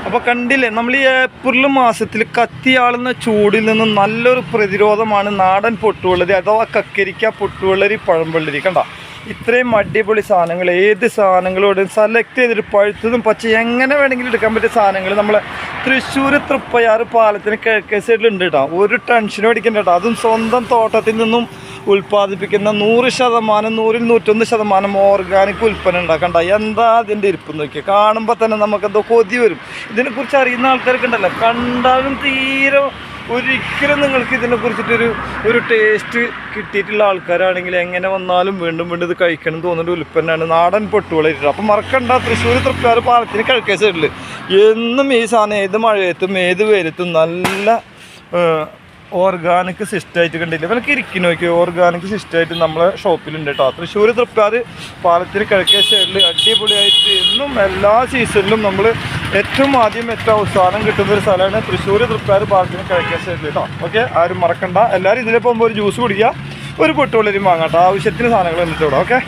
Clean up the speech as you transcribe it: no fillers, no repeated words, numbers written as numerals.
അപ്പോൾ കണ്ടില്ലേ, നമ്മൾ ഈ ഏപ്രിൽ മാസത്തിൽ കത്തിയാളുന്ന ചൂടിൽ നിന്ന് നല്ലൊരു പ്രതിരോധമാണ് നാടൻ പൊട്ടുവെള്ളരി അഥവാ കക്കരിക്ക, പൊട്ടുവെള്ളരി, പഴംവെള്ളരി. കണ്ട ഇത്രയും അടിപൊളി സാധനങ്ങൾ ഏത് സാധനങ്ങളോട് സെലക്ട് ചെയ്തിട്ട് പഴുത്തതും പച്ച എങ്ങനെ വേണമെങ്കിലും എടുക്കാൻ പറ്റിയ സാധനങ്ങൾ നമ്മളെ തൃശ്ശൂർ തൃപ്പയാറ് പാലത്തിന് കിഴക്കേ സൈഡിലുണ്ട് കേട്ടോ. ഒരു ടെൻഷനും അടിക്കണ്ട കേട്ടോ. അതും സ്വന്തം തോട്ടത്തിൽ നിന്നും ഉൽപ്പാദിപ്പിക്കുന്ന 100%, 100-101% ഓർഗാനിക് ഉൽപ്പന്നം ഉണ്ടാക്കണ്ട. എന്താ അതിൻ്റെ ഇരിപ്പ് നോക്കിയാൽ കാണുമ്പോൾ തന്നെ നമുക്കെന്തോ കൊതി വരും. ഇതിനെക്കുറിച്ച് അറിയുന്ന ആൾക്കാർക്ക് ഉണ്ടല്ലോ, കണ്ടാലും തീരെ ഒരിക്കലും നിങ്ങൾക്ക് ഇതിനെക്കുറിച്ചിട്ടൊരു ടേസ്റ്റ് കിട്ടിയിട്ടുള്ള ആൾക്കാരാണെങ്കിൽ എങ്ങനെ വന്നാലും വീണ്ടും വീണ്ടും ഇത് കഴിക്കണം തോന്നുന്ന ഉൽപ്പന്നമാണ് നാടൻ പൊട്ടുവെള്ളരി. അപ്പം മറക്കണ്ട, തൃശ്ശൂർ തൃക്കാർ പാലത്തിന് കിഴക്കേ സൈഡിൽ എന്നും ഈ സാധനം ഏത് മഴയത്തും ഏത് വെയിലത്തും നല്ല ഓർഗാനിക് സിസ്റ്റമായിട്ട് കണ്ടില്ല ഇവനൊക്കെ ഇരിക്കുന്നു നോക്കിയോ. ഓർഗാനിക് സിസ്റ്റമായിട്ട് നമ്മളെ ഷോപ്പിലുണ്ട് കേട്ടോ. തൃശ്ശൂർ തൃക്കാർ പാലത്തിന് കിഴക്കേ സൈഡിൽ അടിപൊളിയായിട്ട് എന്നും എല്ലാ സീസണിലും നമ്മൾ ഏറ്റവും ആദ്യം ഏറ്റവും അവസാനം കിട്ടുന്ന ഒരു സ്ഥലമാണ് തൃശ്ശൂർ തൃക്കാർ പാലത്തിന് കിഴക്കേ സൈഡിൽ കേട്ടോ. ഓക്കെ, ആരും മറക്കണ്ട. എല്ലാവരും ഇതിലെ പോകുമ്പോൾ ഒരു ജ്യൂസ് കുടിക്കുക, ഒരു പൊട്ടുവെള്ളരി വാങ്ങാം കേട്ടോ. ആവശ്യത്തിന് സാധനങ്ങൾ വന്നിട്ട് ഇവിടെ. ഓക്കെ.